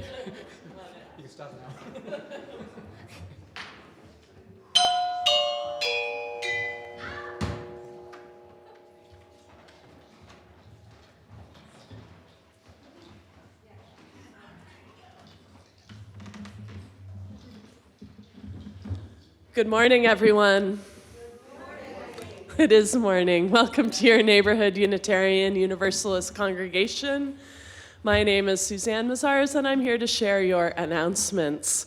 You can stop now. Good morning, everyone. It is morning. Welcome to your neighborhood Unitarian Universalist congregation. My name is Suzanne Mazars, and I'm here to share your announcements.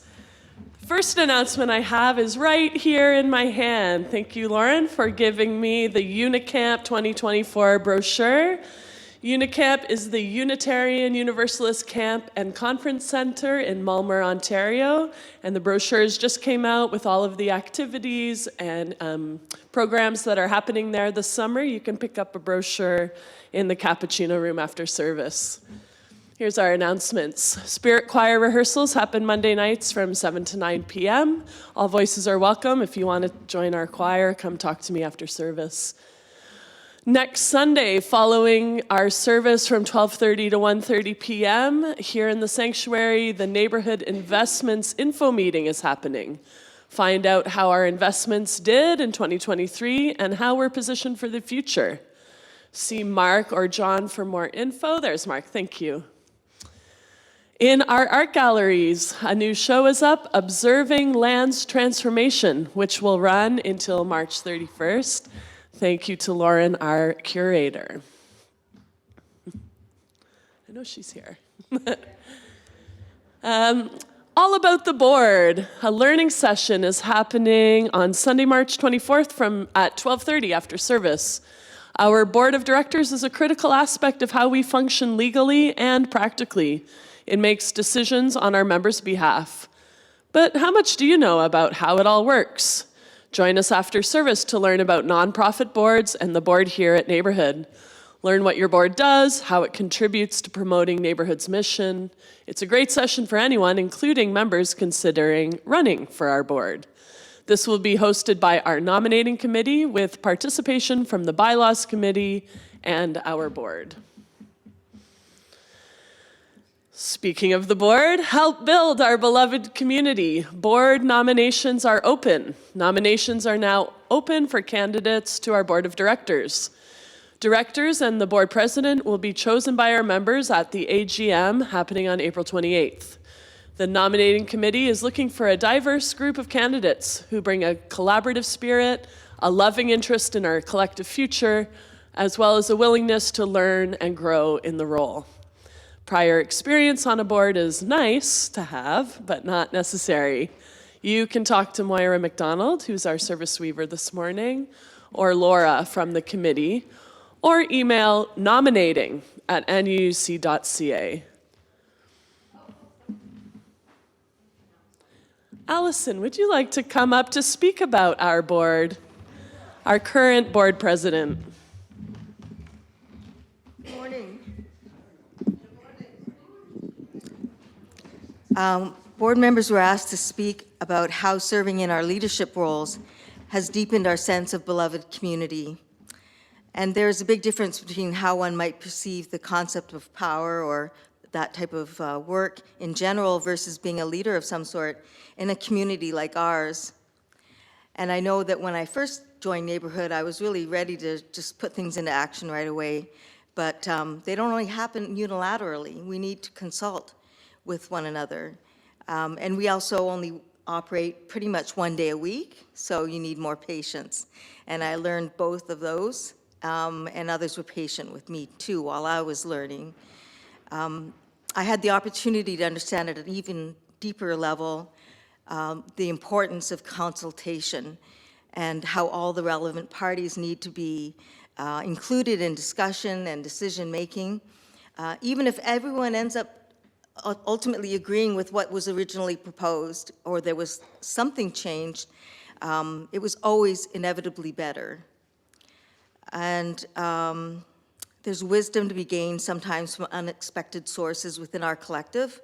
First announcement I have is right here in my hand. Thank you, Lauren, for giving me the Unicamp 2024 brochure. Unicamp is the Unitarian Universalist Camp and Conference Center in Mulmer, Ontario, and the brochures just came out with all of the activities and programs that are happening there this summer. You can pick up a brochure in the Cappuccino room after service. Here's our announcements. Spirit choir rehearsals happen Monday nights from 7 to 9 p.m. All voices are welcome. If you want to join our choir, come talk to me after service. Next Sunday, following our service from 12:30 to 1:30 p.m., here in the sanctuary, the Neighborhood Investments Info Meeting is happening. Find out how our investments did in 2023 and how we're positioned for the future. See Mark or John for more info. There's Mark, thank you. In our art galleries, a new show is up, Observing Land's Transformation, which will run until March 31st. Thank you to Lauren, our curator. I know she's here. All about the board. A learning session is happening on Sunday, March 24th at 12:30 after service. Our board of directors is a critical aspect of how we function legally and practically. It makes decisions on our members' behalf. But how much do you know about how it all works? Join us after service to learn about nonprofit boards and the board here at Neighborhood. Learn what your board does, how it contributes to promoting Neighborhood's mission. It's a great session for anyone, including members considering running for our board. This will be hosted by our nominating committee with participation from the bylaws committee and our board. Speaking of the board, help build our beloved community. Board nominations are open. Nominations are now open for candidates to our board of directors. Directors and the board president will be chosen by our members at the AGM happening on April 28th. The nominating committee is looking for a diverse group of candidates who bring a collaborative spirit, a loving interest in our collective future, as well as a willingness to learn and grow in the role. Prior experience on a board is nice to have, but not necessary. You can talk to Moira MacDonald, who's our service weaver this morning, or Laura from the committee, or email nominating@nuuc.ca. Allison, would you like to come up to speak about our board, our current board president? Good morning. Board members were asked to speak about how serving in our leadership roles has deepened our sense of beloved community. And there's a big difference between how one might perceive the concept of power or that type of work in general versus being a leader of some sort in a community like ours. And I know that when I first joined Neighborhood, I was really ready to just put things into action right away. But they don't only happen unilaterally. We need to consult with one another. And we also only operate pretty much one day a week, so you need more patience. And I learned both of those, and others were patient with me too while I was learning. I had the opportunity to understand at an even deeper level the importance of consultation and how all the relevant parties need to be included in discussion and decision making. Even if everyone ends up ultimately agreeing with what was originally proposed or there was something changed, it was always inevitably better. And there's wisdom to be gained sometimes from unexpected sources within our collective,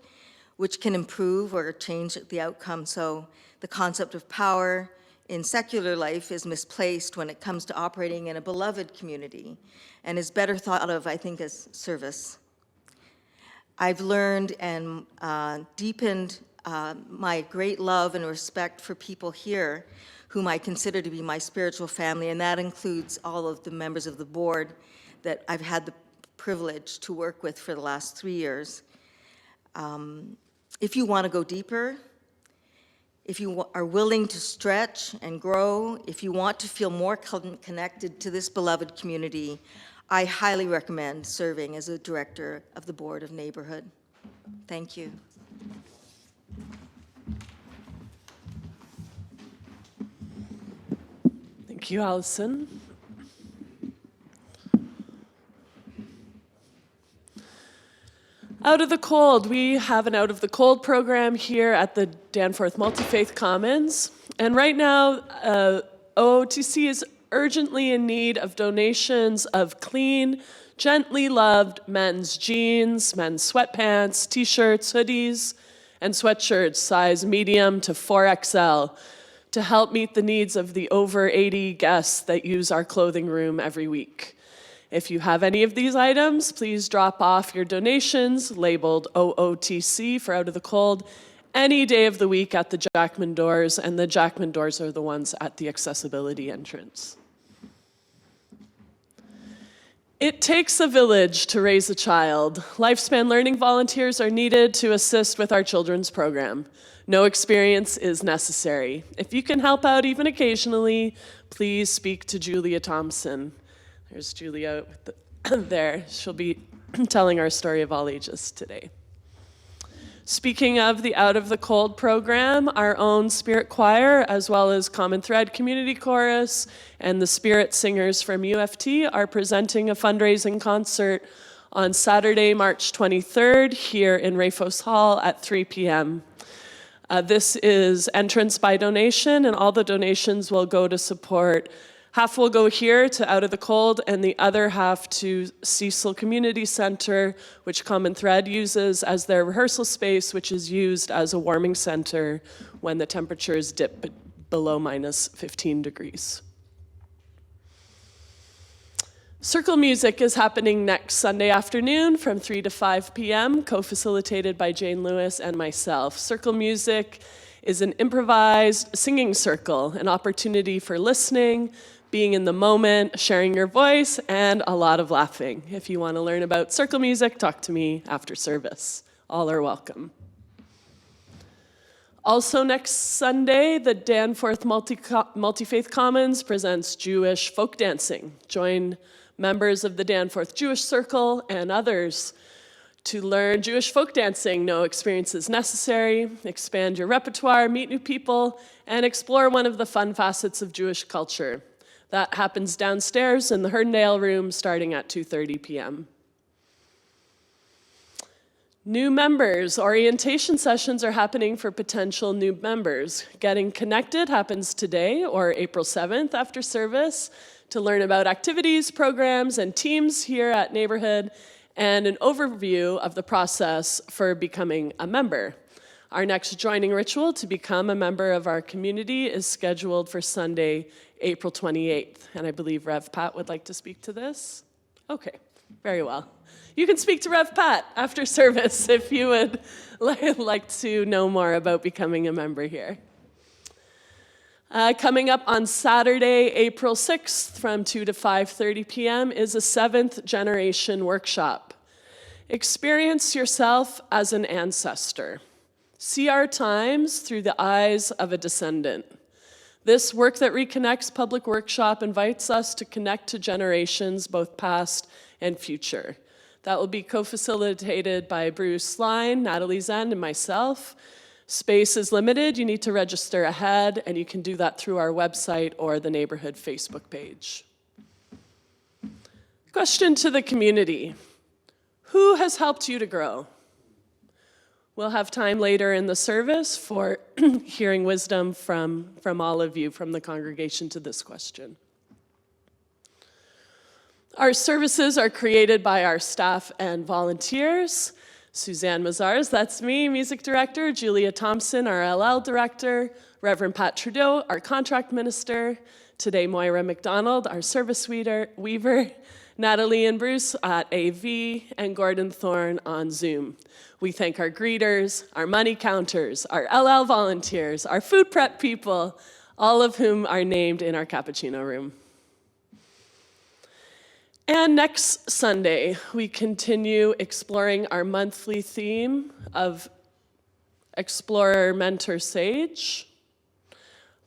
which can improve or change the outcome. So the concept of power in secular life is misplaced when it comes to operating in a beloved community and is better thought of, I think, as service. I've learned and deepened my great love and respect for people here whom I consider to be my spiritual family, and that includes all of the members of the board that I've had the privilege to work with for the last 3 years. If you want to go deeper, if you are willing to stretch and grow, if you want to feel more connected to this beloved community, I highly recommend serving as a director of the Board of Neighborhood. Thank you. Thank you, Allison. Out of the Cold. We have an Out of the Cold program here at the Danforth Multi-Faith Commons. And right now, OOTC is urgently in need of donations of clean, gently loved men's jeans, men's sweatpants, t-shirts, hoodies, and sweatshirts size medium to 4XL to help meet the needs of the over 80 guests that use our clothing room every week. If you have any of these items, please drop off your donations labeled OOTC for Out of the Cold any day of the week at the Jackman doors, and the Jackman doors are the ones at the accessibility entrance. It takes a village to raise a child. Lifespan Learning volunteers are needed to assist with our children's program. No experience is necessary. If you can help out even occasionally, please speak to Julia Thompson. There's Julia there. She'll be telling our story of all ages today. Speaking of the Out of the Cold program, our own Spirit Choir, as well as Common Thread Community Chorus and the Spirit Singers from UFT are presenting a fundraising concert on Saturday, March 23rd here in Rafos Hall at 3 p.m. This is entrance by donation, and all the donations will go to support. Half will go here to Out of the Cold, and the other half to Cecil Community Center, which Common Thread uses as their rehearsal space, which is used as a warming center when the temperatures dip below minus 15 degrees. Circle Music is happening next Sunday afternoon from 3 to 5 p.m., co-facilitated by Jane Lewis and myself. Circle Music is an improvised singing circle, an opportunity for listening, being in the moment, sharing your voice, and a lot of laughing. If you want to learn about circle music, talk to me after service. All are welcome. Also next Sunday, the Danforth Multi-Faith Commons presents Jewish folk dancing. Join members of the Danforth Jewish Circle and others to learn Jewish folk dancing. No experience is necessary. Expand your repertoire, meet new people, and explore one of the fun facets of Jewish culture. That happens downstairs in the Herndale room starting at 2:30 p.m. New members. Orientation sessions are happening for potential new members. Getting Connected happens today or April 7th after service to learn about activities, programs, and teams here at Neighborhood, and an overview of the process for becoming a member. Our next joining ritual to become a member of our community is scheduled for Sunday, April 28th. And I believe Rev Pat would like to speak to this. Okay, very well. You can speak to Rev Pat after service if you would like to know more about becoming a member here. Coming up on Saturday, April 6th from 2 to 5:30 p.m. is a 7th generation workshop. Experience yourself as an ancestor. See our times through the eyes of a descendant. This Work That Reconnects public workshop invites us to connect to generations, both past and future. That will be co-facilitated by Bruce Line, Natalie Zend, and myself. Space is limited. You need to register ahead, and you can do that through our website or the Neighborhood Facebook page. Question to the community. Who has helped you to grow? We'll have time later in the service for hearing wisdom from all of you, from the congregation to this question. Our services are created by our staff and volunteers. Suzanne Mazars, that's me, music director. Julia Thompson, our LL director. Reverend Pat Trudeau, our contract minister. Today, Moira MacDonald, our service weaver, Natalie and Bruce at AV, and Gordon Thorne on Zoom. We thank our greeters, our money counters, our LL volunteers, our food prep people, all of whom are named in our cappuccino room. And next Sunday, we continue exploring our monthly theme of Explorer, Mentor, Sage.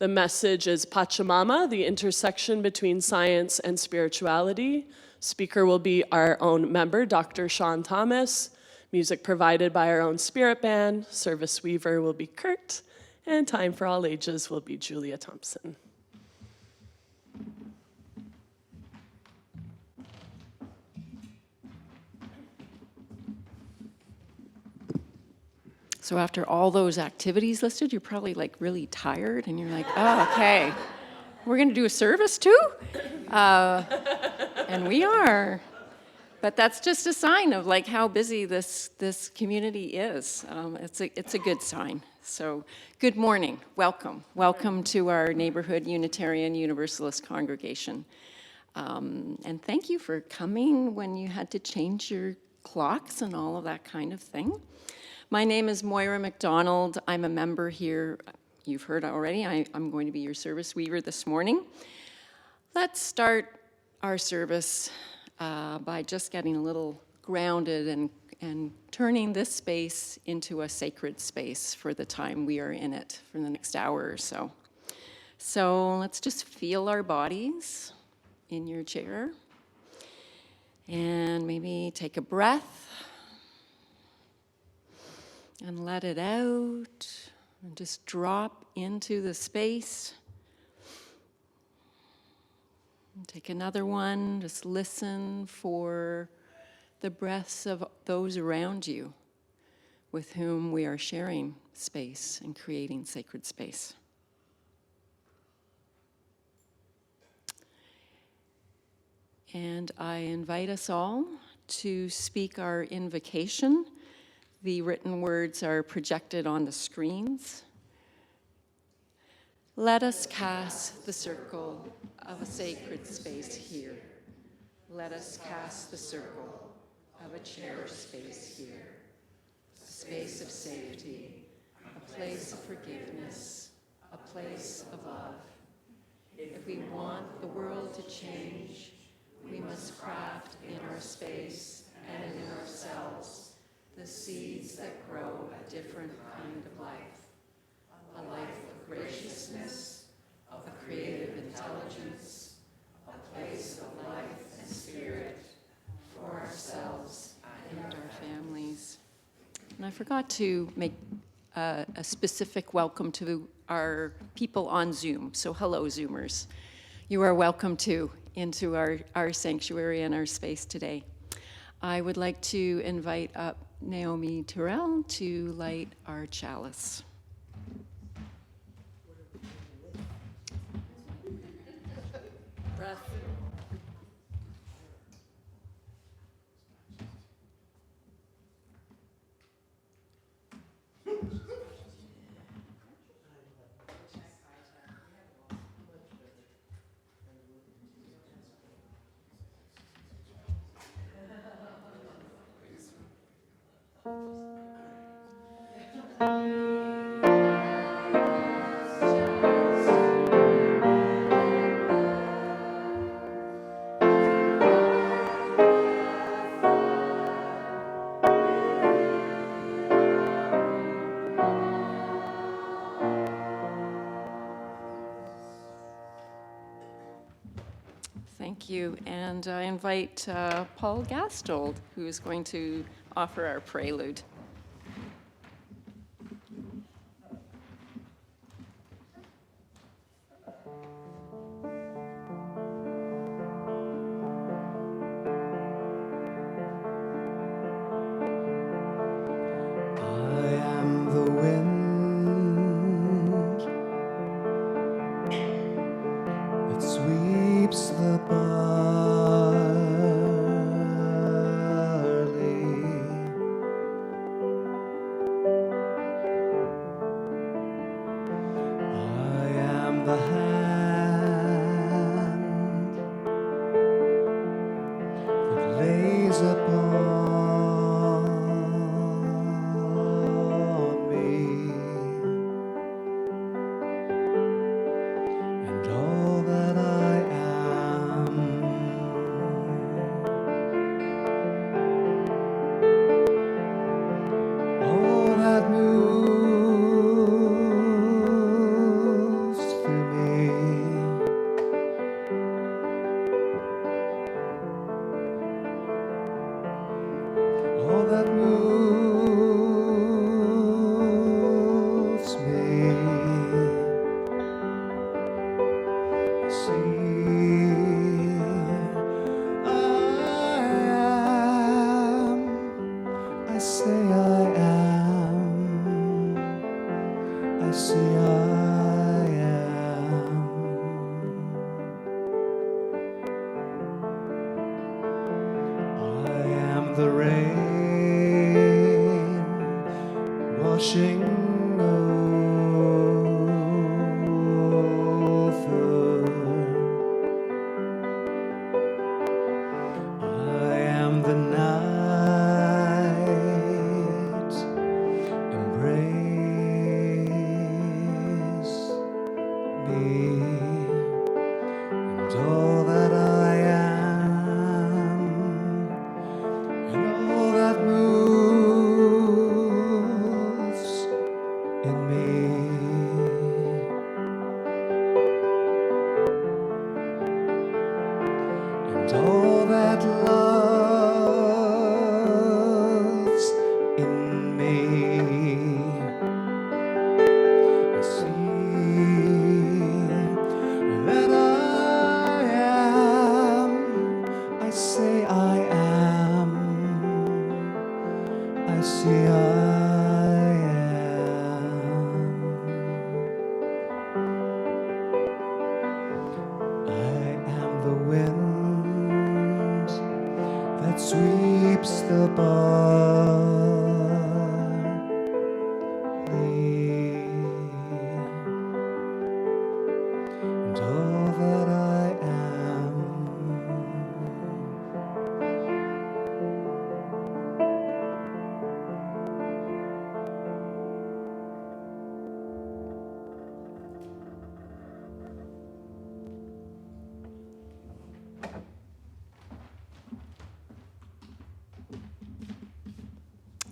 The message is Pachamama, the intersection between science and spirituality. Speaker will be our own member, Dr. Sean Thomas. Music provided by our own spirit band. Service weaver will be Kurt. And time for all ages will be Julia Thompson. So after all those activities listed, you're probably like really tired and you're like, oh, okay, we're gonna do a service too? And we are. But that's just a sign of like how busy this community is. It's a good sign. So good morning, welcome. Welcome to our neighborhood Unitarian Universalist congregation. And thank you for coming when you had to change your clocks and all of that kind of thing. My name is Moira MacDonald. I'm a member here. You've heard already. I'm going to be your service weaver this morning. Let's start our service by just getting a little grounded and turning this space into a sacred space for the time we are in it for the next hour or so. So let's just feel our bodies in your chair and maybe take a breath. And let it out, and just drop into the space. And take another one, just listen for the breaths of those around you with whom we are sharing space and creating sacred space. And I invite us all to speak our invocation. The written words are projected on the screens. Let us cast the circle of a sacred space here. Let us cast the circle of a cherished space here. A space of safety, a place of forgiveness, a place of love. If we want the world to change, we must craft in our space and in ourselves the seeds that grow a different kind of life, a life of graciousness, of creative intelligence, a place of life and spirit for ourselves and our families. And I forgot to make a specific welcome to our people on Zoom. So hello, Zoomers. You are welcome too into our sanctuary and our space today. I would like to invite up Naomi Terrell to light our chalice. Breath. Thank you. And I invite Paul Gasztold, who is going to offer our prelude. moves me. See, I say I am. I see I am. I am the rain washing over. I am the night. Embrace me and all that I am and all that moves in me. And all that loves in me. I see that I am. I say I am. I see I am. I am the wind that sweeps the barley, and all that I am.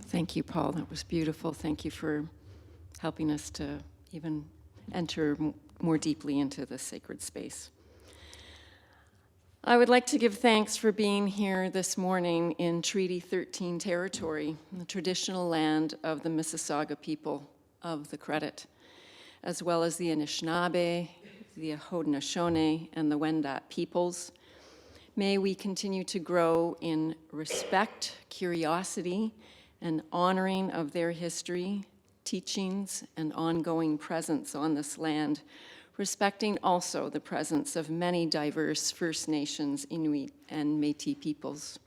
Thank you, Paul. That was beautiful. Thank you for helping us to even enter more deeply into this sacred space. I would like to give thanks for being here this morning in Treaty 13 territory, the traditional land of the Mississauga people of the Credit, as well as the Anishinaabe, the Haudenosaunee, and the Wendat peoples. May we continue to grow in respect, curiosity, and honoring of their history, teachings, and ongoing presence on this land, respecting also the presence of many diverse First Nations, Inuit, and Métis peoples.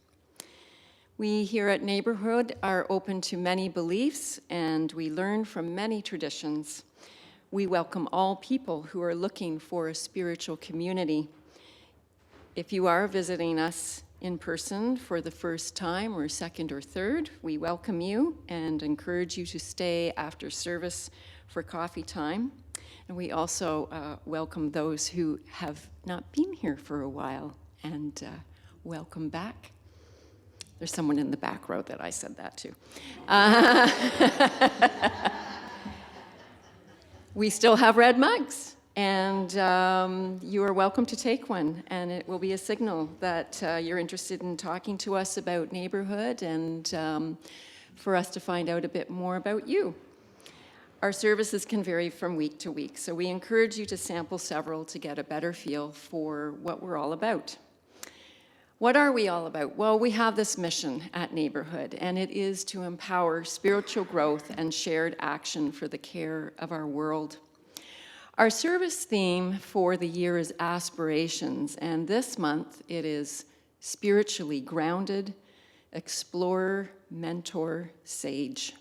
We here at Neighborhood are open to many beliefs, and we learn from many traditions. We welcome all people who are looking for a spiritual community. If you are visiting us in person for the first time or second or third, we welcome you and encourage you to stay after service for coffee time. And we also welcome those who have not been here for a while, and welcome back. There's someone in the back row that I said that to. We still have red mugs. And you are welcome to take one, and it will be a signal that you're interested in talking to us about Neighborhood and for us to find out a bit more about you. Our services can vary from week to week, so we encourage you to sample several to get a better feel for what we're all about. What are we all about? Well, we have this mission at Neighborhood, and it is to empower spiritual growth and shared action for the care of our world. Our service theme for the year is aspirations, and this month it is spiritually grounded, explorer, mentor, sage.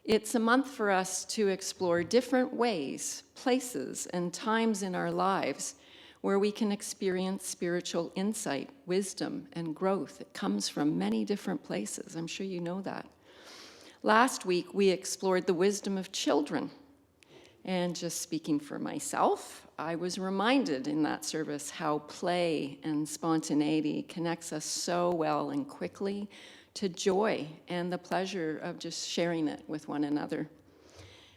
It's a month for us to explore different ways, places, and times in our lives where we can experience spiritual insight, wisdom, and growth. It comes from many different places. I'm sure you know that. Last week, we explored the wisdom of children. And just speaking for myself, I was reminded in that service how play and spontaneity connects us so well and quickly to joy and the pleasure of just sharing it with one another.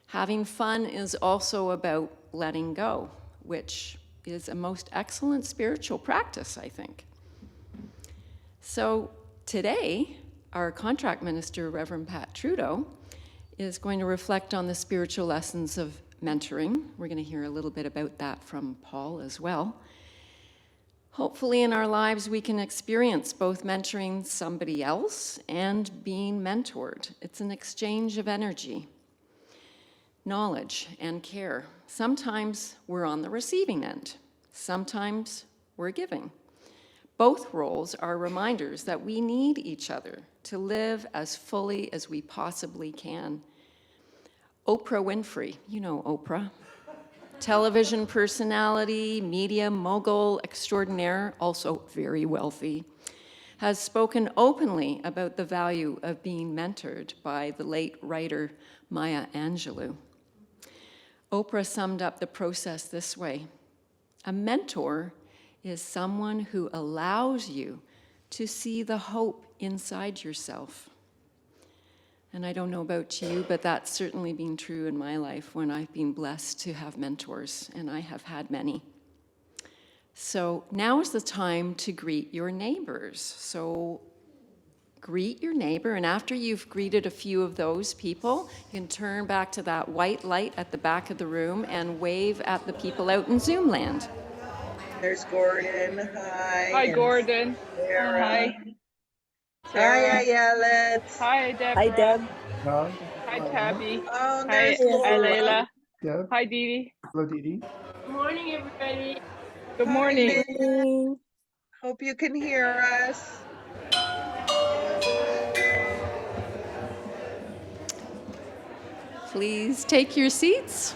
Having fun is also about letting go, which is a most excellent spiritual practice, I think. So today, our contract minister, Rev Pat Trudeau, is going to reflect on the spiritual lessons of mentoring. We're going to hear a little bit about that from Paul as well. Hopefully in our lives we can experience both mentoring somebody else and being mentored. It's an exchange of energy, knowledge, and care. Sometimes we're on the receiving end. Sometimes we're giving. Both roles are reminders that we need each other to live as fully as we possibly can. Oprah Winfrey, you know Oprah, television personality, media mogul extraordinaire, also very wealthy, has spoken openly about the value of being mentored by the late writer Maya Angelou. Oprah summed up the process this way: a mentor is someone who allows you to see the hope inside yourself. And I don't know about you, but that's certainly been true in my life when I've been blessed to have mentors, and I have had many. So now is the time to greet your neighbors. So greet your neighbor, and after you've greeted a few of those people, you can turn back to that white light at the back of the room and wave at the people out in Zoom land. There's Gordon. Hi. Hi, and Gordon. Sarah. Hi. Hi, Sarah. Ayelet. Hi, Deborah. Hi, Deb. Hi, Tabby. Oh, Hi, there's Yes. Laura. Layla. Deb. Hi, Dee Dee. Hello, Dee. Good morning, everybody. Good Hi, morning. Lynn. Hope you can hear us. Please take your seats.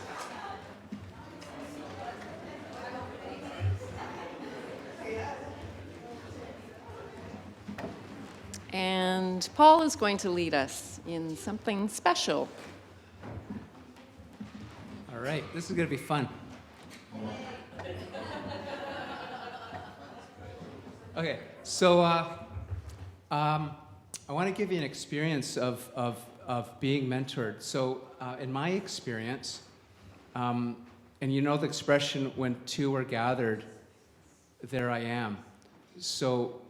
And Paul is going to lead us in something special. All right, this is going to be fun. Okay, so I want to give you an experience of being mentored. So in my experience, and you know the expression, when two are gathered, there I am. So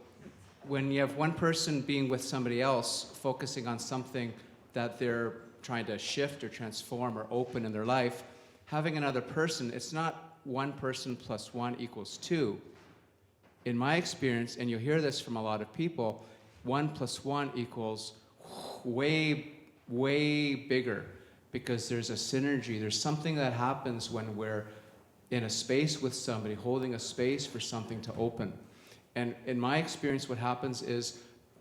when you have one person being with somebody else, focusing on something that they're trying to shift or transform or open in their life, having another person, it's not one person plus one equals two. In my experience, and you'll hear this from a lot of people, 1 plus 1 equals way, way bigger, because there's a synergy. There's something that happens when we're in a space with somebody, holding a space for something to open. And in my experience, what happens is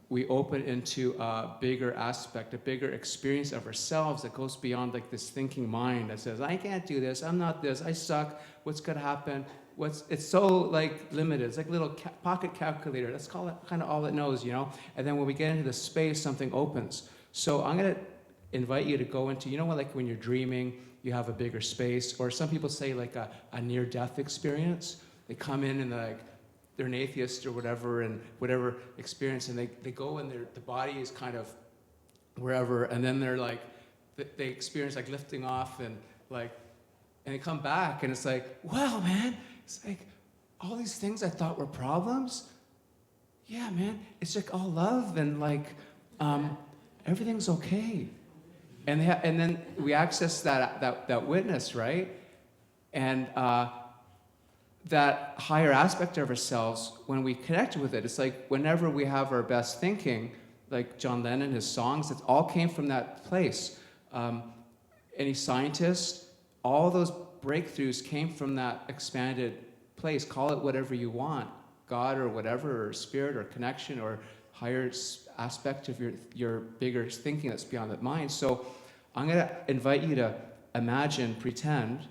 we open into a bigger aspect, a bigger experience of ourselves that goes beyond like this thinking mind that says, I can't do this, I'm not this, I suck, what's gonna happen? It's so like limited. It's like a little pocket calculator. That's kind of all it knows, you know? And then when we get into the space, something opens. So I'm gonna invite you to go into, you know, like when you're dreaming, you have a bigger space, or some people say like a near-death experience. They come in and they're an atheist or whatever, and whatever experience, and they go and the body is kind of wherever, and then they're like, they experience like lifting off and they come back and it's like, wow, man, it's like all these things I thought were problems. Yeah, man, it's like all love and like everything's okay. And then we access that witness, right? And that higher aspect of ourselves, when we connect with it, it's like whenever we have our best thinking, like John Lennon, his songs, it all came from that place. Any scientist, all those breakthroughs came from that expanded place. Call it whatever you want, God or whatever, or spirit or connection or higher aspect of your bigger thinking that's beyond that mind. So I'm going to invite you to imagine, pretend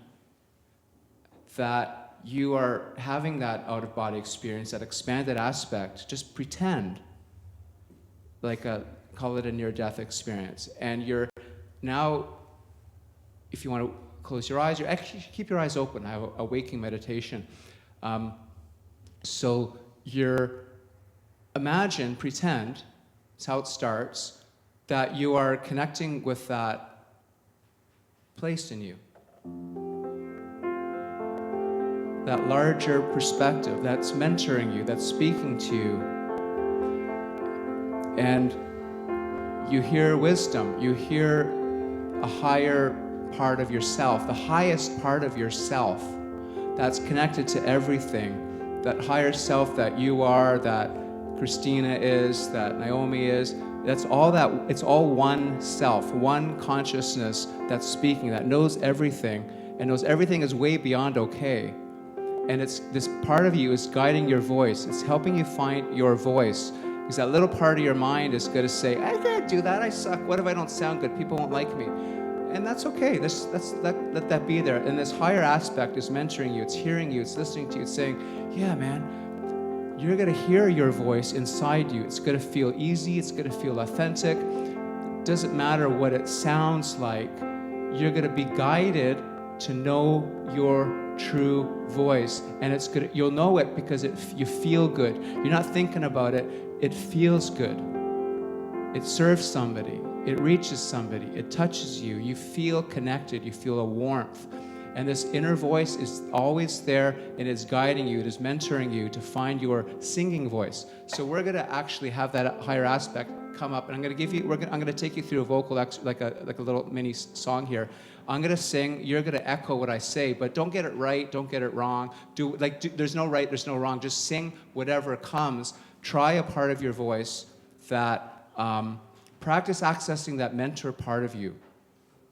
that you are having that out-of-body experience, that expanded aspect. Just pretend, call it a near-death experience. And you're now, if you want to close your eyes, you actually keep your eyes open. I have a waking meditation. So imagine, pretend, it's how it starts, that you are connecting with that place in you. That larger perspective that's mentoring you, that's speaking to you. And you hear wisdom, you hear a higher part of yourself, the highest part of yourself that's connected to everything, that higher self that you are, that Christina is, that Naomi is. That's all that, it's all one self, one consciousness that's speaking, that knows everything, and knows everything is way beyond okay. And it's this part of you is guiding your voice. It's helping you find your voice. Because that little part of your mind is going to say, I can't do that, I suck. What if I don't sound good? People won't like me. And that's okay. Let that be there. And this higher aspect is mentoring you. It's hearing you. It's listening to you. It's saying, yeah, man, you're going to hear your voice inside you. It's going to feel easy. It's going to feel authentic. It doesn't matter what it sounds like. You're going to be guided to know your true voice. And it's good. You'll know it because you feel good. You're not thinking about it. It feels good. It serves somebody. It reaches somebody. It touches you. You feel connected. You feel a warmth. And this inner voice is always there, and it's guiding you. It is mentoring you to find your singing voice. So we're going to actually have that higher aspect come up, and I'm going to give you. I'm going to take you through a vocal like a little mini song here. I'm going to sing. You're going to echo what I say, but don't get it right. Don't get it wrong. There's no right. There's no wrong. Just sing whatever comes. Try a part of your voice that. Practice accessing that mentor part of you.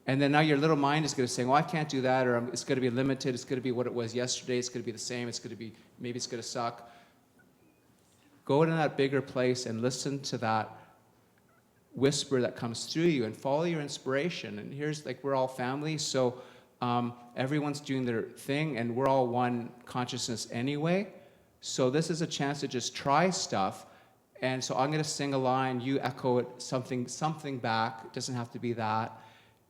And then now your little mind is going to say, well, I can't do that, or it's going to be limited, it's going to be what it was yesterday, it's going to be the same, maybe it's going to suck. Go to that bigger place and listen to that whisper that comes through you and follow your inspiration. And here's, we're all family, so everyone's doing their thing, and we're all one consciousness anyway. So this is a chance to just try stuff. And so I'm going to sing a line, you echo it, something back. It doesn't have to be that.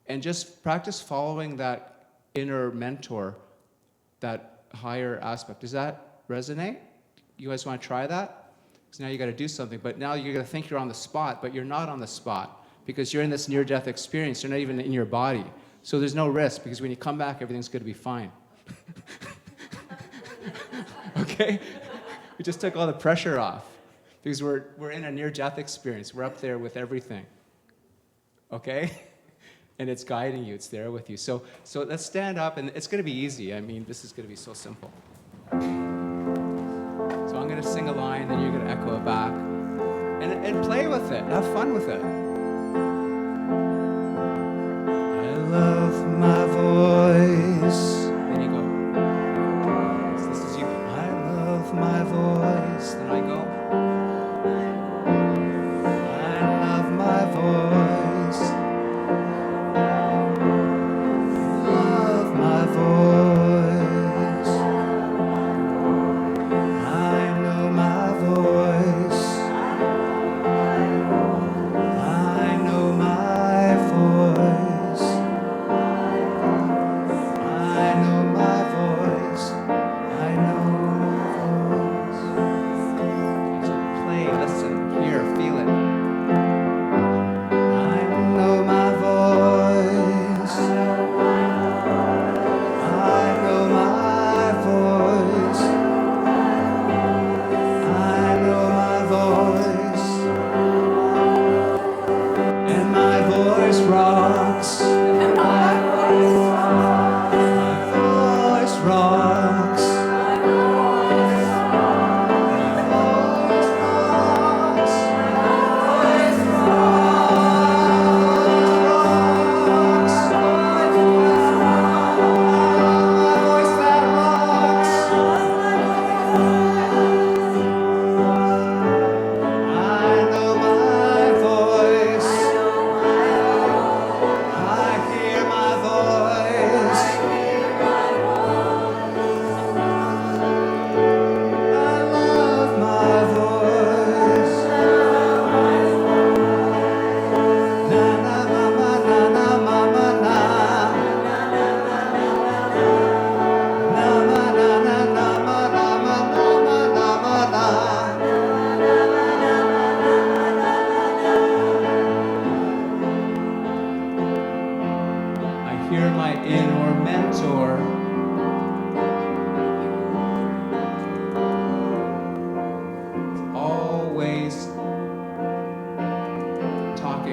And just practice following that inner mentor, that higher aspect. Does that resonate? You guys want to try that? Because now you got to do something. But now you're going to think you're on the spot, but you're not on the spot because you're in this near-death experience. You're not even in your body. So there's no risk because when you come back, everything's going to be fine. Okay? We just took all the pressure off. Because we're in a near-death experience. We're up there with everything. Okay? And it's guiding you. It's there with you. So let's stand up, and it's going to be easy. I mean, this is going to be so simple. So I'm going to sing a line, then you're going to echo it back. And play with it. Have fun with it. I love my voice. Then you go. So this is you. I love my voice. Then I go. My voice, love my voice. I know my voice. I know my voice. I know my voice. I know my voice. So play, listen, hear, feel it.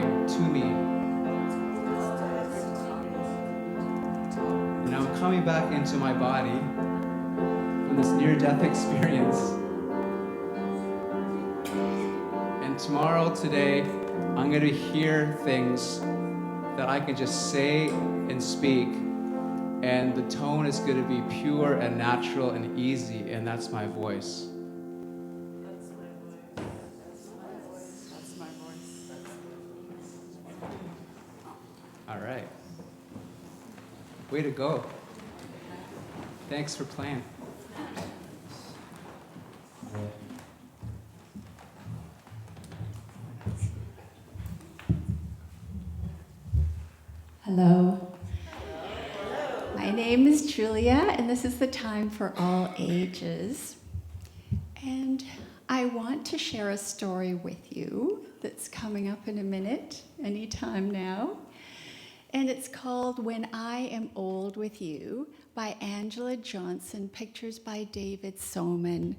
talking to me. And I'm coming back into my body from this near-death experience. And tomorrow, today, I'm going to hear things that I can just say and speak, and the tone is going to be pure and natural and easy, and that's my voice. All right. Way to go. Thanks for playing. Hello. My name is Julia, and this is the time for all ages. And I want to share a story with you that's coming up in a minute, anytime now. And it's called When I Am Old With You by Angela Johnson, pictures by David Soman.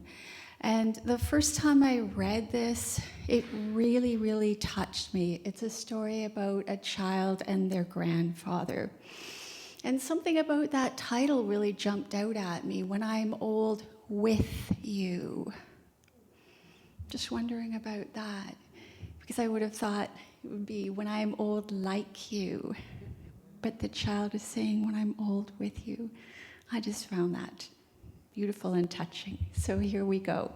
And the first time I read this, it really, really touched me. It's a story about a child and their grandfather. And something about that title really jumped out at me, When I'm Old With You. Just wondering about that, because I would have thought it would be When I'm Old Like You. But the child is saying, When I'm old with you. I just found that beautiful and touching. So here we go.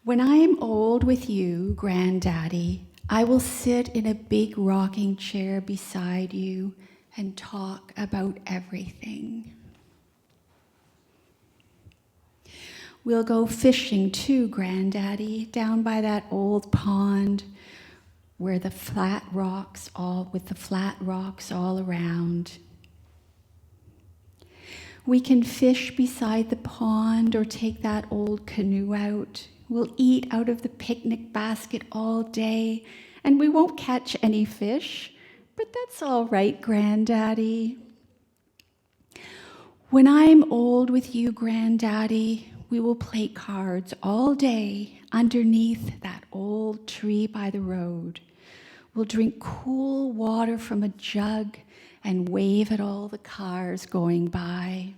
When I am old with you, Granddaddy, I will sit in a big rocking chair beside you and talk about everything. We'll go fishing too, Granddaddy, down by that old pond where the flat rocks all around. We can fish beside the pond or take that old canoe out. We'll eat out of the picnic basket all day, and we won't catch any fish, but that's all right, Granddaddy. When I'm old with you, Granddaddy, we will play cards all day underneath that old tree by the road. We'll drink cool water from a jug and wave at all the cars going by.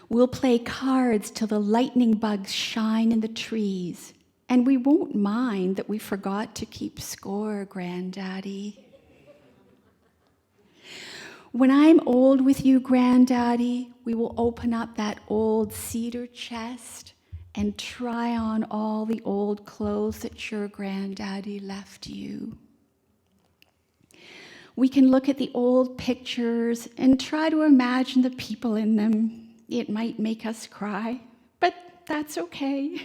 We'll play cards till the lightning bugs shine in the trees, and we won't mind that we forgot to keep score, Granddaddy. When I'm old with you, Granddaddy, we will open up that old cedar chest and try on all the old clothes that your Granddaddy left you. We can look at the old pictures and try to imagine the people in them. It might make us cry, but that's okay.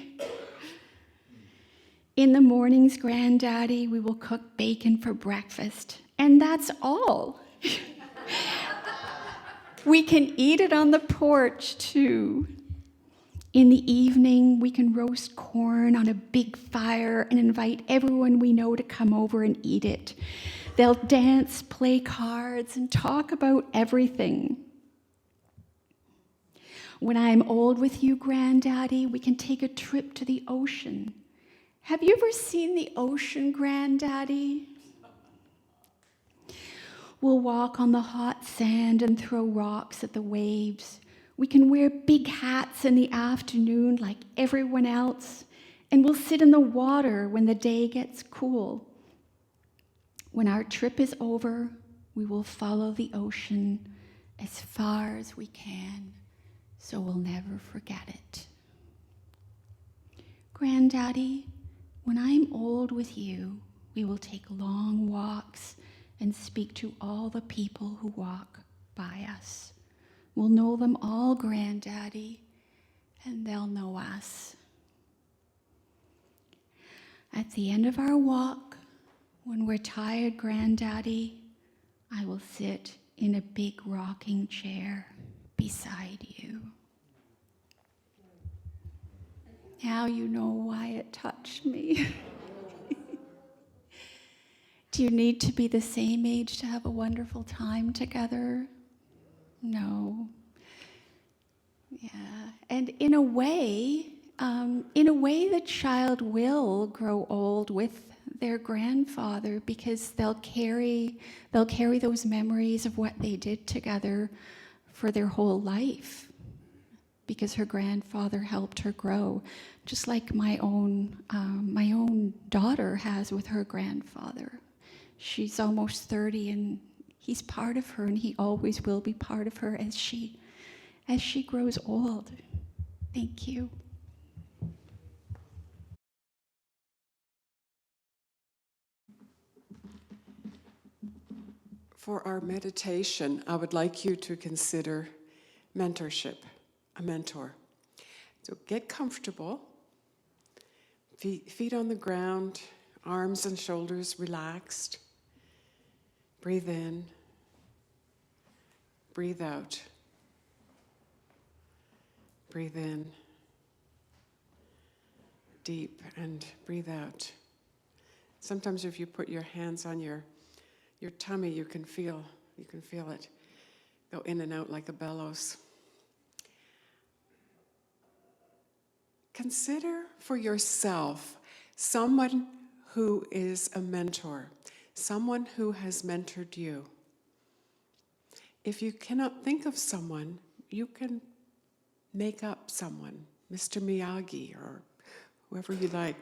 In the mornings, Granddaddy, we will cook bacon for breakfast, and that's all. We can eat it on the porch, too. In the evening, we can roast corn on a big fire and invite everyone we know to come over and eat it. They'll dance, play cards, and talk about everything. When I'm old with you, Granddaddy, we can take a trip to the ocean. Have you ever seen the ocean, Granddaddy? We'll walk on the hot sand and throw rocks at the waves. We can wear big hats in the afternoon like everyone else, and we'll sit in the water when the day gets cool. When our trip is over, we will follow the ocean as far as we can, so we'll never forget it. Granddaddy, when I'm old with you, we will take long walks and speak to all the people who walk by us. We'll know them all, Granddaddy, and they'll know us. At the end of our walk, when we're tired, Granddaddy, I will sit in a big rocking chair beside you. Now you know why it touched me. Do you need to be the same age to have a wonderful time together? No. Yeah. And in a way, in a way, the child will grow old with their grandfather because they'll carry those memories of what they did together for their whole life, because her grandfather helped her grow, just like my own daughter has with her grandfather. She's almost 30, and he's part of her, and he always will be part of her as she grows old. Thank you. For our meditation, I would like you to consider mentorship, a mentor. So get comfortable, feet on the ground, arms and shoulders relaxed. Breathe in, breathe out. Breathe in, deep, and breathe out. Sometimes if you put your hands on your tummy, you can feel it go in and out like a bellows. Consider for yourself someone who is a mentor, someone who has mentored you. If you cannot think of someone, you can make up someone, Mr. Miyagi or whoever you like.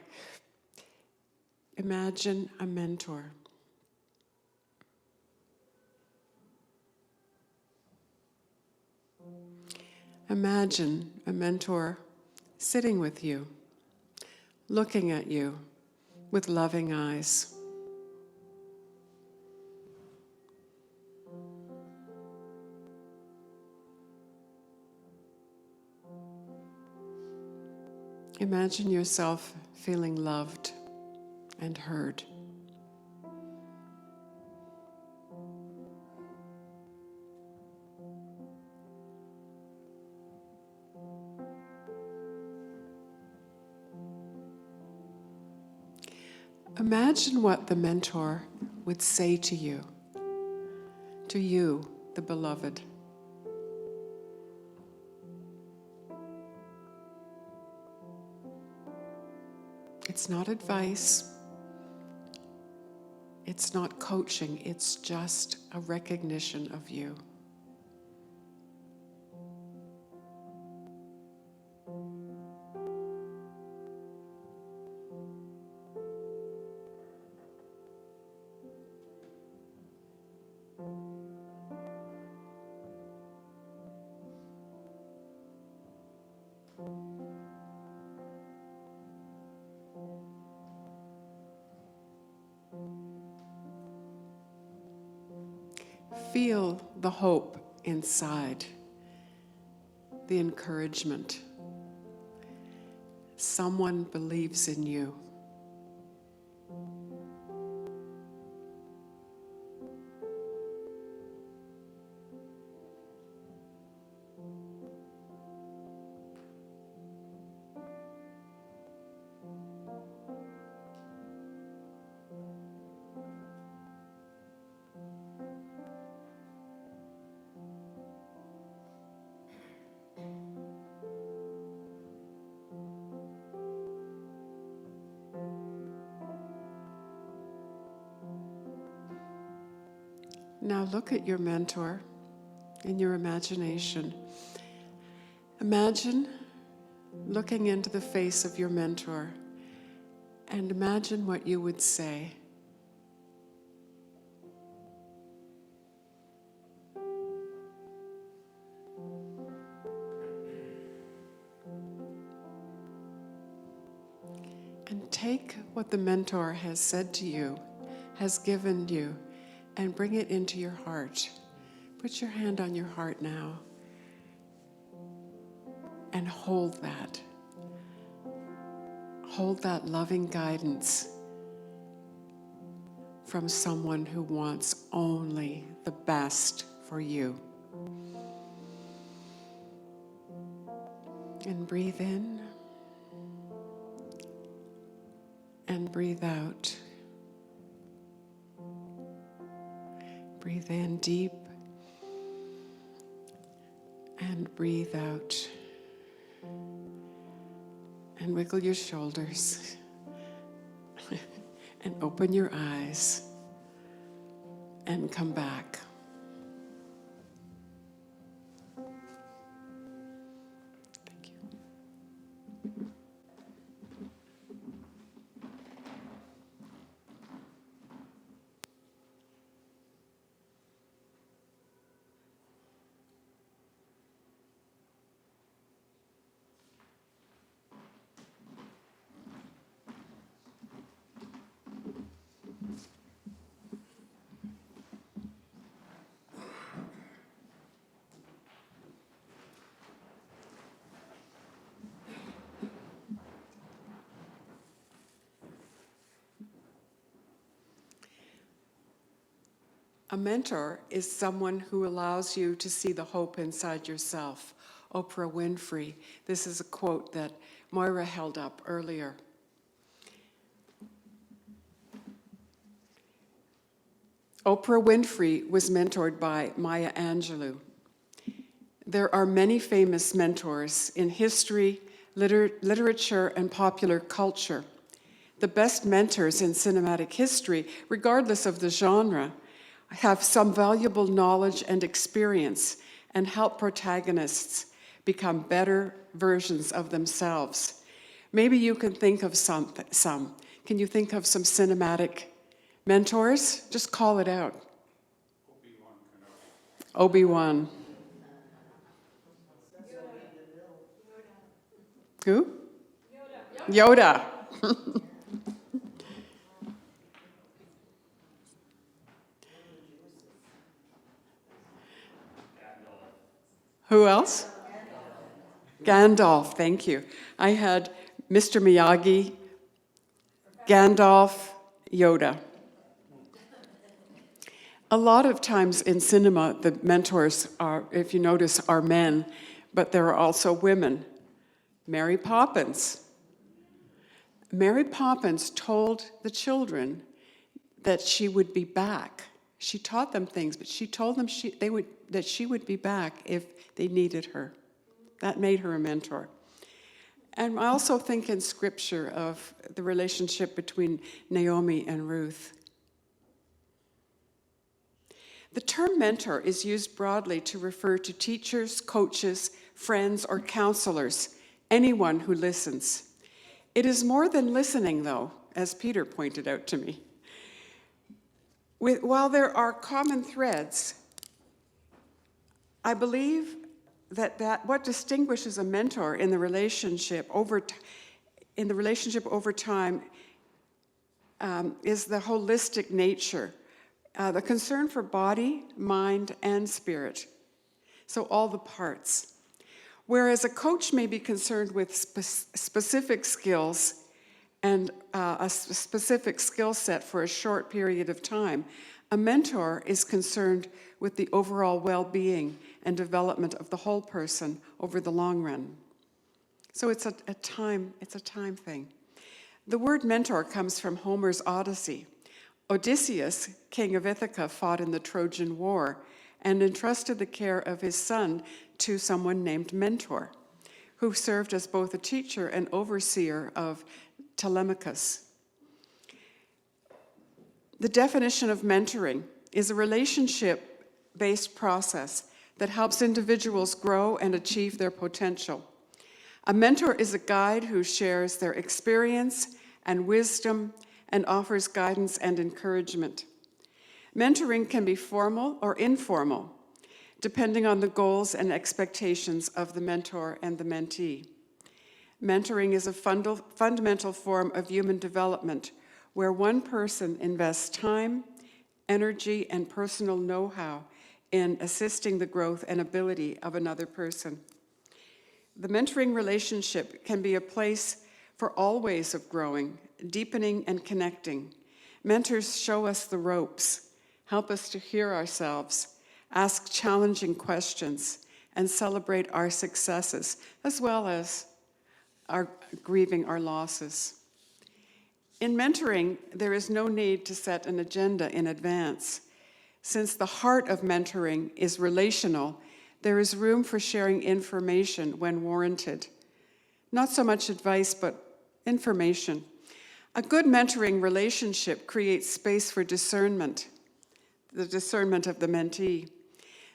Imagine a mentor. Imagine a mentor sitting with you, looking at you with loving eyes. Imagine yourself feeling loved and heard. Imagine what the mentor would say to you, the beloved. It's not advice, it's not coaching, it's just a recognition of you. Feel the hope inside, the encouragement. Someone believes in you. Now look at your mentor in your imagination. Imagine looking into the face of your mentor and imagine what you would say. And take what the mentor has said to you, has given you, and bring it into your heart. Put your hand on your heart now and hold that. Hold that loving guidance from someone who wants only the best for you. And breathe in and breathe out. Breathe in deep and breathe out. and wiggle your shoulders and open your eyes and come back. Thank you. A mentor is someone who allows you to see the hope inside yourself. Oprah Winfrey. This is a quote that Moira held up earlier. Oprah Winfrey was mentored by Maya Angelou. There are many famous mentors in history, literature, and popular culture. The best mentors in cinematic history, regardless of the genre, have some valuable knowledge and experience and help protagonists become better versions of themselves. Maybe you can think of some. Can you think of some cinematic mentors? Just call it out. Obi-Wan. Who? Yoda. Who else? Gandalf, thank you. I had Mr. Miyagi, Gandalf, Yoda. A lot of times in cinema, the mentors are, if you notice, are men, but there are also women. Mary Poppins. Mary Poppins told the children that she would be back. She taught them things, but she told them that she would be back if they needed her. That made her a mentor. And I also think in Scripture of the relationship between Naomi and Ruth. The term mentor is used broadly to refer to teachers, coaches, friends, or counselors, anyone who listens. It is more than listening, though, as Peter pointed out to me. While there are common threads, I believe that what distinguishes a mentor in the relationship over time is the holistic nature, the concern for body, mind, and spirit. So all the parts. Whereas a coach may be concerned with specific skills and a specific skill set for a short period of time, a mentor is concerned with the overall well-being and development of the whole person over the long run. So it's a time thing. The word mentor comes from Homer's Odyssey. Odysseus, king of Ithaca, fought in the Trojan War and entrusted the care of his son to someone named Mentor, who served as both a teacher and overseer of Telemachus. The definition of mentoring is a relationship-based process that helps individuals grow and achieve their potential. A mentor is a guide who shares their experience and wisdom and offers guidance and encouragement. Mentoring can be formal or informal, depending on the goals and expectations of the mentor and the mentee. Mentoring is a fundamental form of human development where one person invests time, energy, and personal know-how in assisting the growth and ability of another person. The mentoring relationship can be a place for all ways of growing, deepening, and connecting. Mentors show us the ropes, help us to hear ourselves, ask challenging questions, and celebrate our successes, as well as grieving our losses. In mentoring, there is no need to set an agenda in advance. Since the heart of mentoring is relational, there is room for sharing information when warranted. Not so much advice, but information. A good mentoring relationship creates space for discernment, the discernment of the mentee.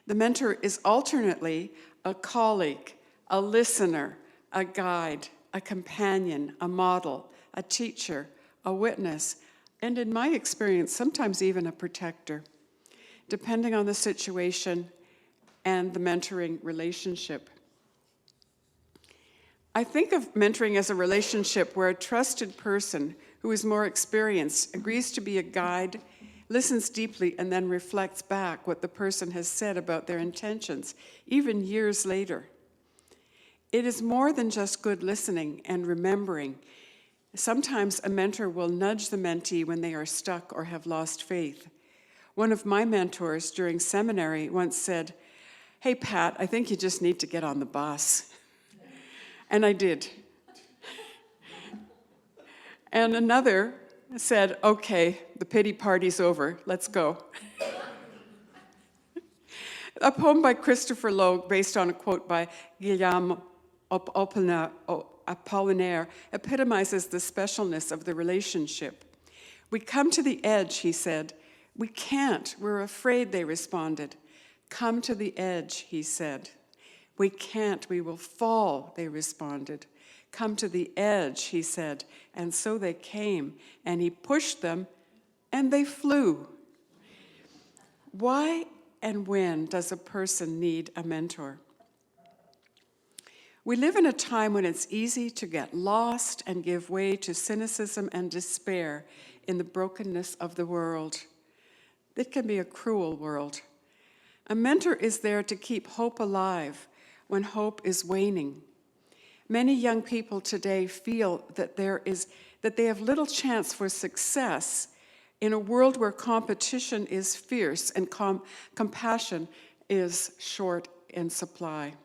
The mentor is alternately a colleague, a listener, a guide, a companion, a model, a teacher, a witness, and in my experience, sometimes even a protector, depending on the situation and the mentoring relationship. I think of mentoring as a relationship where a trusted person who is more experienced agrees to be a guide, listens deeply, and then reflects back what the person has said about their intentions, even years later. It is more than just good listening and remembering. Sometimes a mentor will nudge the mentee when they are stuck or have lost faith. One of my mentors during seminary once said, "Hey, Pat, I think you just need to get on the bus." And I did. And another said, "Okay, the pity party's over, let's go." A poem by Christopher Logue, based on a quote by Guillaume Apollinaire, epitomizes the specialness of the relationship. "We come to the edge," he said. "We can't, we're afraid," they responded. "Come to the edge," he said. "We can't, we will fall," they responded. "Come to the edge," he said. And so they came, and he pushed them, and they flew. Why and when does a person need a mentor? We live in a time when it's easy to get lost and give way to cynicism and despair in the brokenness of the world. It can be a cruel world. A mentor is there to keep hope alive when hope is waning. Many young people today feel that they have little chance for success in a world where competition is fierce and compassion is short in supply.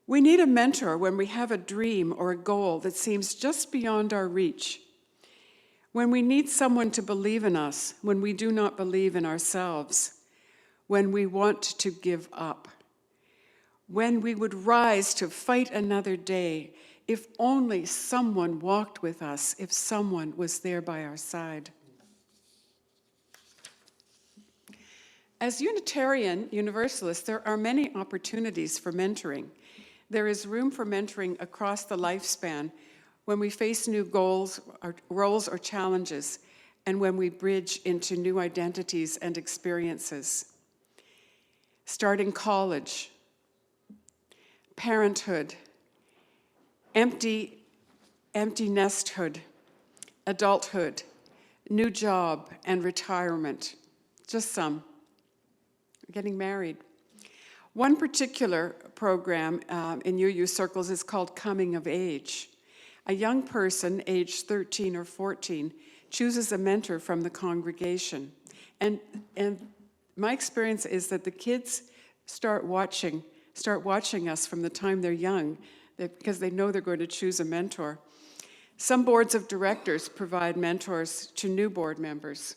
We need a mentor when we have a dream or a goal that seems just beyond our reach. When we need someone to believe in us, when we do not believe in ourselves, when we want to give up, when we would rise to fight another day, if only someone walked with us, if someone was there by our side. As Unitarian Universalists, there are many opportunities for mentoring. There is room for mentoring across the lifespan when we face new goals, or roles, or challenges, and when we bridge into new identities and experiences. Starting college, parenthood, empty nesthood, adulthood, new job, and retirement. Just some. Getting married. One particular program in UU circles is called Coming of Age. A young person, aged 13 or 14, chooses a mentor from the congregation. And my experience is that the kids start watching us from the time they're young, because they know they're going to choose a mentor. Some boards of directors provide mentors to new board members.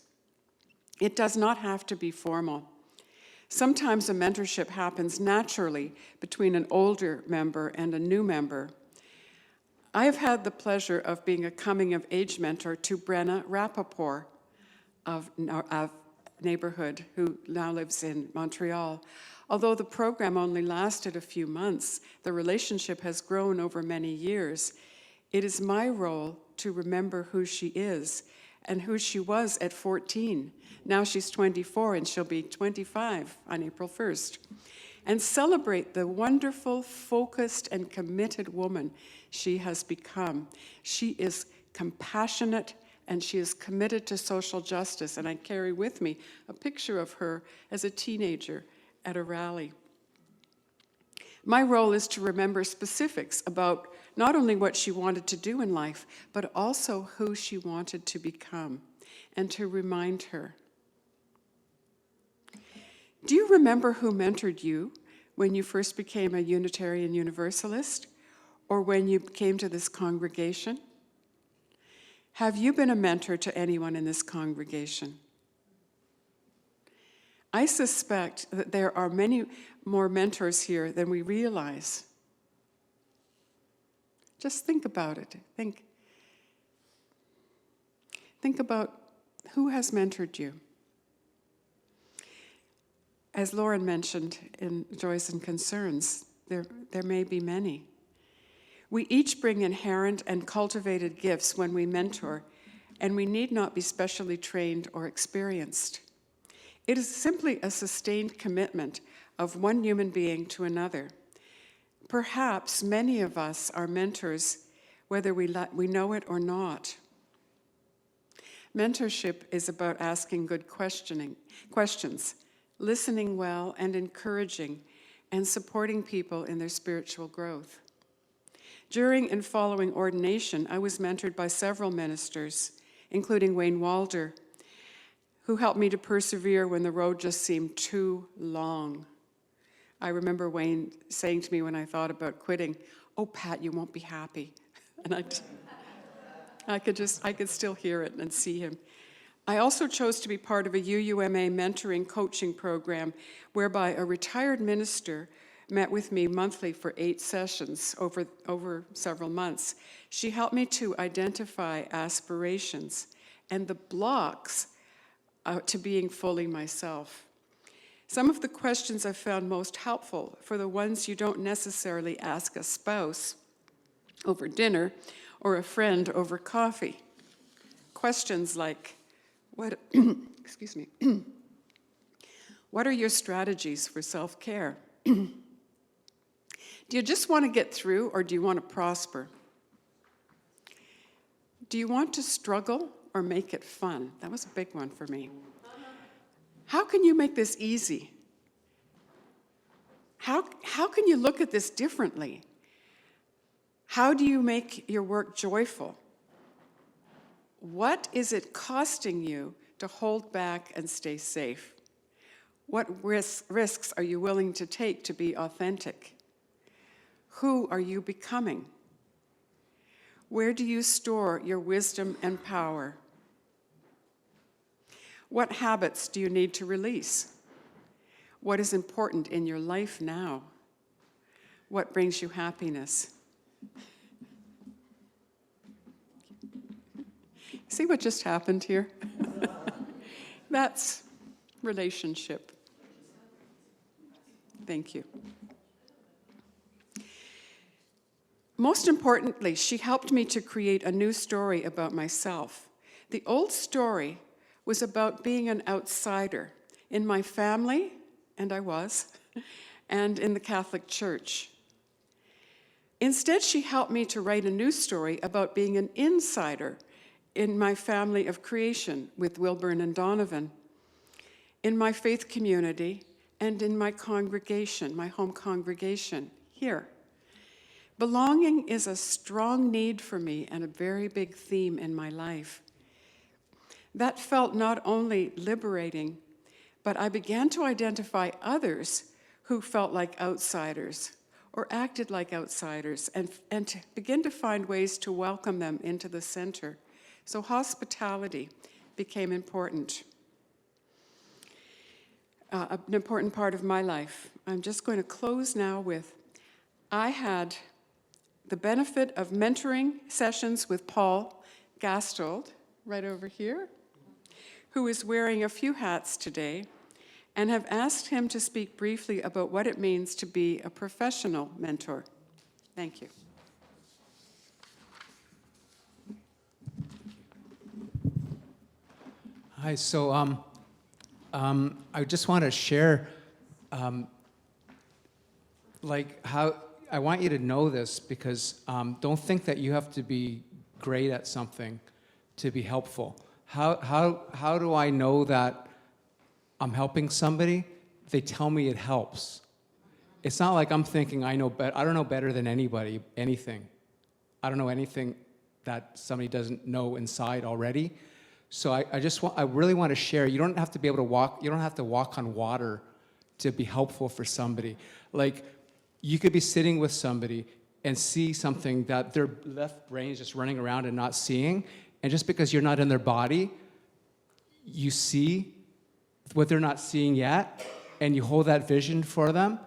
It does not have to be formal. Sometimes a mentorship happens naturally between an older member and a new member. I have had the pleasure of being a coming-of-age mentor to Brenna Rappaport of Neighborhood, who now lives in Montreal. Although the program only lasted a few months, the relationship has grown over many years. It is my role to remember who she is and who she was at 14. Now she's 24 and she'll be 25 on April 1st. And celebrate the wonderful, focused, and committed woman she has become. She is compassionate and she is committed to social justice. And I carry with me a picture of her as a teenager at a rally. My role is to remember specifics about not only what she wanted to do in life, but also who she wanted to become, and to remind her. Do you remember who mentored you when you first became a Unitarian Universalist, or when you came to this congregation? Have you been a mentor to anyone in this congregation? I suspect that there are many more mentors here than we realize. Just think about it. Think about who has mentored you. As Lauren mentioned in Joys and Concerns, there may be many. We each bring inherent and cultivated gifts when we mentor, and we need not be specially trained or experienced. It is simply a sustained commitment of one human being to another. Perhaps many of us are mentors, whether we know it or not. Mentorship is about asking good questions, listening well and encouraging, and supporting people in their spiritual growth. During and following ordination, I was mentored by several ministers, including Wayne Walder, who helped me to persevere when the road just seemed too long. I remember Wayne saying to me when I thought about quitting, "Oh, Pat, you won't be happy." And I could still hear it and see him. I also chose to be part of a UUMA mentoring coaching program whereby a retired minister met with me monthly for 8 sessions over several months. She helped me to identify aspirations and the blocks to being fully myself. Some of the questions I found most helpful for the ones you don't necessarily ask a spouse over dinner or a friend over coffee. Questions like, excuse me, what are your strategies for self-care? Do you just want to get through, or do you want to prosper? Do you want to struggle or make it fun? That was a big one for me. How can you make this easy? How can you look at this differently? How do you make your work joyful? What is it costing you to hold back and stay safe? What risks are you willing to take to be authentic? Who are you becoming? Where do you store your wisdom and power? What habits do you need to release? What is important in your life now? What brings you happiness? See what just happened here? That's relationship. Thank you. Most importantly, she helped me to create a new story about myself. The old story was about being an outsider in my family, and I was, and in the Catholic Church. Instead, she helped me to write a new story about being an insider in my family of creation with Wilburn and Donovan, in my faith community, and in my congregation, my home congregation here. Belonging is a strong need for me and a very big theme in my life. That felt not only liberating, but I began to identify others who felt like outsiders or acted like outsiders and to begin to find ways to welcome them into the center. So hospitality became important. An important part of my life. I'm just going to close now with, I had the benefit of mentoring sessions with Paul Gasztold, right over here, who is wearing a few hats today, and have asked him to speak briefly about what it means to be a professional mentor. Thank you. Hi, so I just want to share, how I want you to know this, because don't think that you have to be great at something to be helpful. How do I know that I'm helping somebody? They tell me it helps. It's not like I'm thinking I don't know better than anybody, anything. I don't know anything that somebody doesn't know inside already. So I really want to share. You don't have to be able to walk. You don't have to walk on water to be helpful for somebody. Like, you could be sitting with somebody and see something that their left brain is just running around and not seeing. And just because you're not in their body, you see what they're not seeing yet, and you hold that vision for them,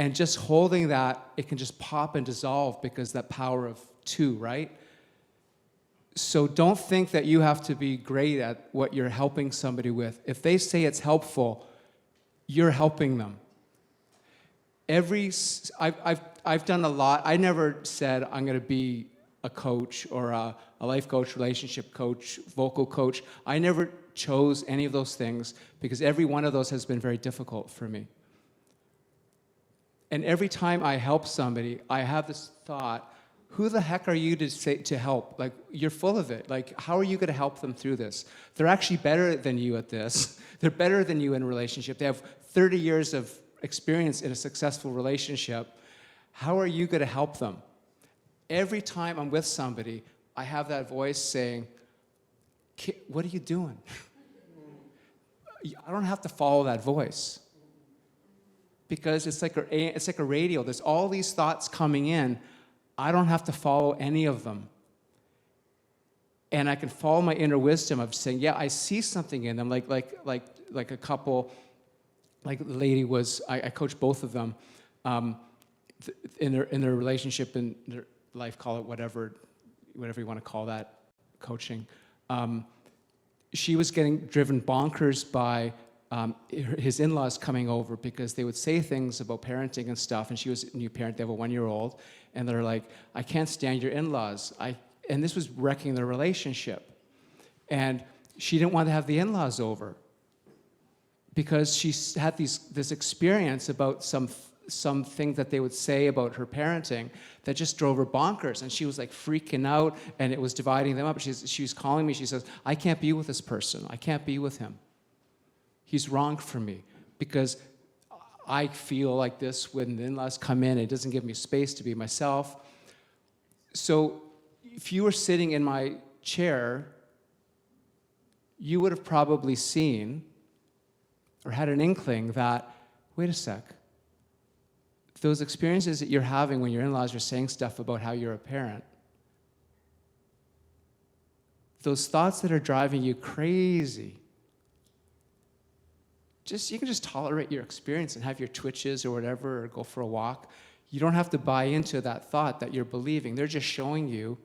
And just holding that, it can just pop and dissolve because that power of two, right? So don't think that you have to be great at what you're helping somebody with. If they say it's helpful, you're helping them. I've done a lot. I never said I'm going to be a coach or a life coach, relationship coach, vocal coach. I never chose any of those things because every one of those has been very difficult for me. And every time I help somebody, I have this thought, who the heck are you to help? Like, you're full of it. Like, how are you going to help them through this? They're actually better than you at this. They're better than you in a relationship. They have 30 years of experience in a successful relationship. How are you going to help them? Every time I'm with somebody, I have that voice saying, what are you doing? I don't have to follow that voice. Because it's like a radio. There's all these thoughts coming in. I don't have to follow any of them. And I can follow my inner wisdom of saying, yeah, I see something in them. Like a couple, like the lady was, I coached both of them in their relationship, in their life, call it whatever you want to call that, coaching. She was getting driven bonkers by his in-laws coming over because they would say things about parenting and stuff, and she was a new parent, they have a 1-year-old, and they're like, I can't stand your in-laws. And this was wrecking their relationship. And she didn't want to have the in-laws over because she had this experience about something that they would say about her parenting that just drove her bonkers, and she was like freaking out, and it was dividing them up. She was calling me, she says, I can't be with this person. I can't be with him. He's wrong for me because I feel like this when the in-laws come in. It doesn't give me space to be myself. So if you were sitting in my chair, you would have probably seen or had an inkling that, wait a sec, those experiences that you're having when your in-laws are saying stuff about how you're a parent, those thoughts that are driving you crazy, you can just tolerate your experience and have your twitches or whatever, or go for a walk. You don't have to buy into that thought that you're believing. They're just showing you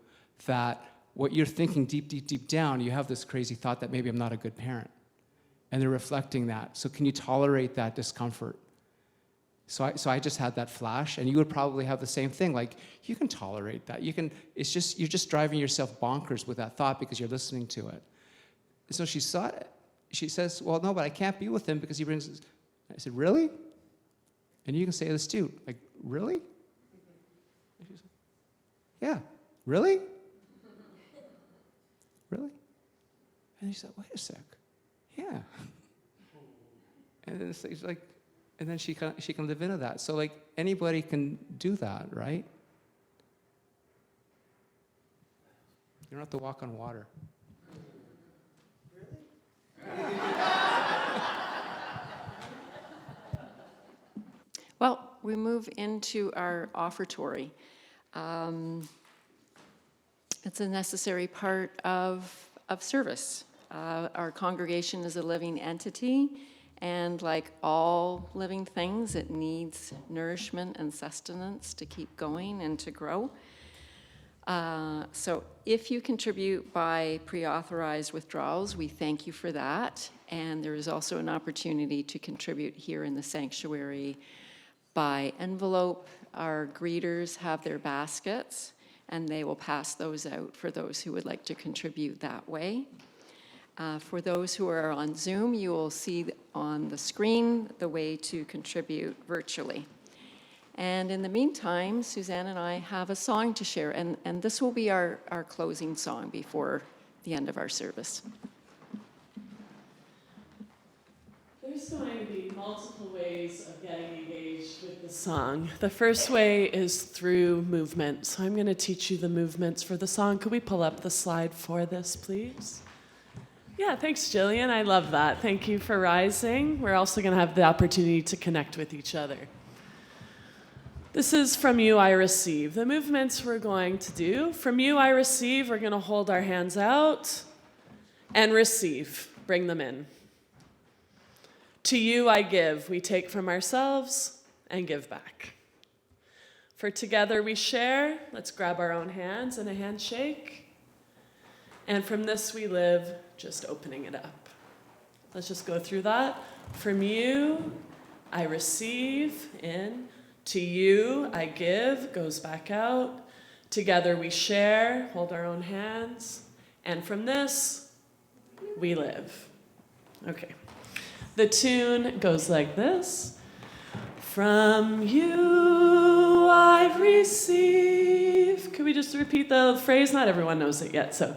that what you're thinking deep down, you have this crazy thought that maybe I'm not a good parent. And they're reflecting that. So can you tolerate that discomfort? So I just had that flash, and you would probably have the same thing. Like, you can tolerate that. you're just driving yourself bonkers with that thought because you're listening to it. So she saw it. She says, well, no, but I can't be with him because he brings his... I said, really? And you can say this too. Like, really? And she said, yeah, really? Really? And she said, wait a sec. Yeah. And then it's like, and then she can live into that. So like anybody can do that, right? You don't have to walk on water. Well, we move into our offertory. It's a necessary part of service. Our congregation is a living entity, and like all living things, it needs nourishment and sustenance to keep going and to grow. So if you contribute by pre-authorized withdrawals, we thank you for that. And there is also an opportunity to contribute here in the sanctuary by envelope. Our greeters have their baskets, and they will pass those out for those who would like to contribute that way. For those who are on Zoom, you will see on the screen the way to contribute virtually. And in the meantime, Suzanne and I have a song to share, and this will be our closing song before the end of our service. There's going to be multiple ways of getting engaged with the song. The first way is through movement. So I'm going to teach you the movements for the song. Could we pull up the slide for this, please? Yeah, thanks, Jillian. I love that. Thank you for rising. We're also going to have the opportunity to connect with each other. This is From You I Receive. The movements we're going to do. From You I Receive, we're going to hold our hands out and receive. Bring them in. To You I Give. We take from ourselves and give back. For together we share, let's grab our own hands in a handshake. And from this we live, just opening it up. Let's just go through that. From you, I receive in. To you, I give, goes back out. Together we share, hold our own hands. And from this, we live. Okay. The tune goes like this. From you I receive. Could we just repeat the phrase? Not everyone knows it yet, so.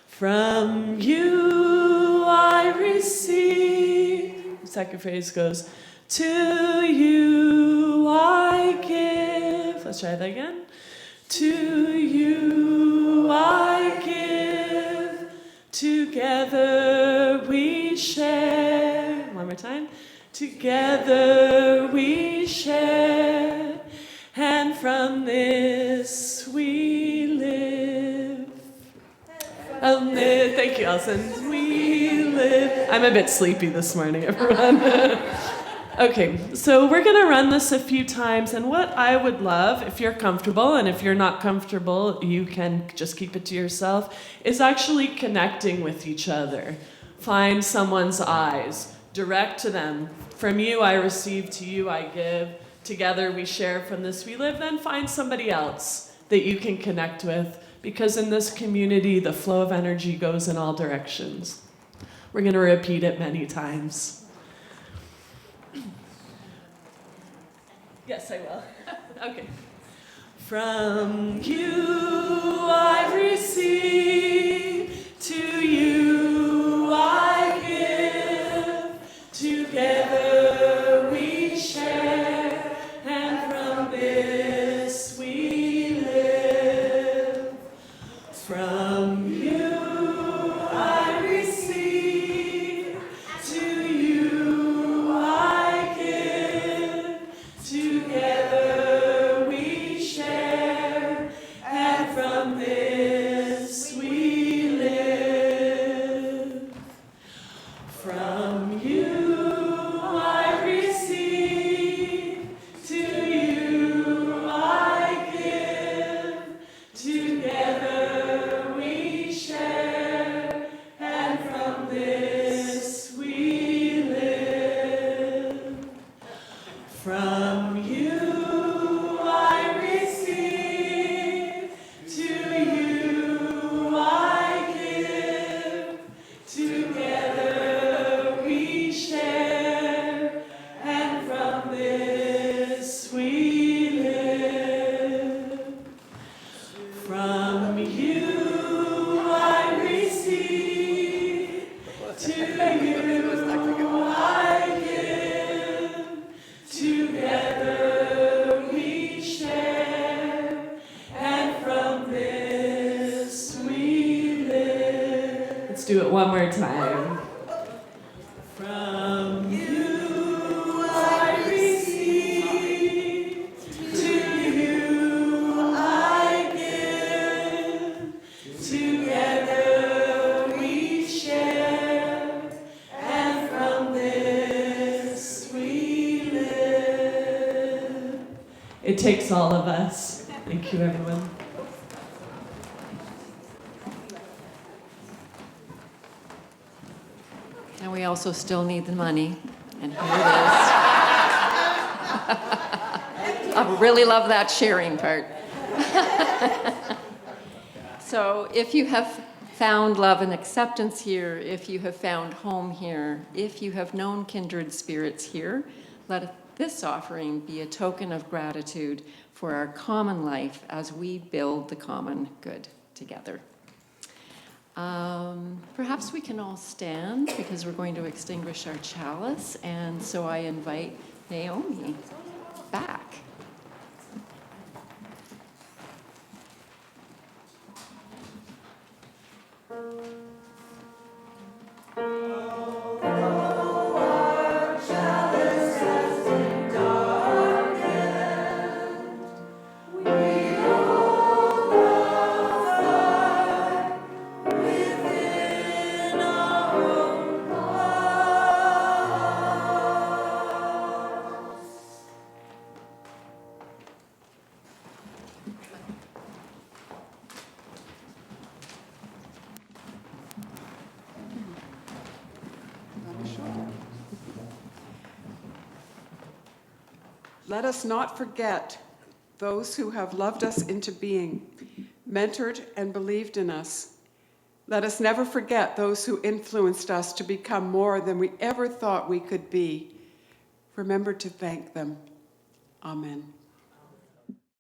From you I receive. The second phrase goes, to you I give. Let's try that again. To you I give. Together we share. One more time. Together we share. And from this we live. Thank you, Alison. We live. I'm a bit sleepy this morning, everyone. Okay, so we're going to run this a few times, and what I would love, if you're comfortable, and if you're not comfortable, you can just keep it to yourself, is actually connecting with each other. Find someone's eyes, direct to them. From you I receive, to you I give. Together we share, from this we live. Then find somebody else that you can connect with, because in this community, the flow of energy goes in all directions. We're going to repeat it many times. Yes, I will. Okay. From you I receive, to you I give. Together we share, and from this we live. From you I receive, to you I give. Together we share, and from this we live. From you I receive, to you I give. Together we share, and from this we live. From you I receive, to you I give. Together we share, and from this we live. From you I receive, to you I give. Together we share, and from this we live. Let's do it one more time. From you I receive, to you I give. Together we share, and from this we live. It takes all of us. Thank you, everyone. And we also still need the money. And here it is. I really love that sharing part. So if you have found love and acceptance here, if you have found home here, if you have known kindred spirits here, let this offering be a token of gratitude for our common life as we build the common good together. Perhaps we can all stand because we're going to extinguish our chalice, and so I invite Naomi back. Let us not forget those who have loved us into being, mentored and believed in us. Let us never forget those who influenced us to become more than we ever thought we could be. Remember to thank them. Amen.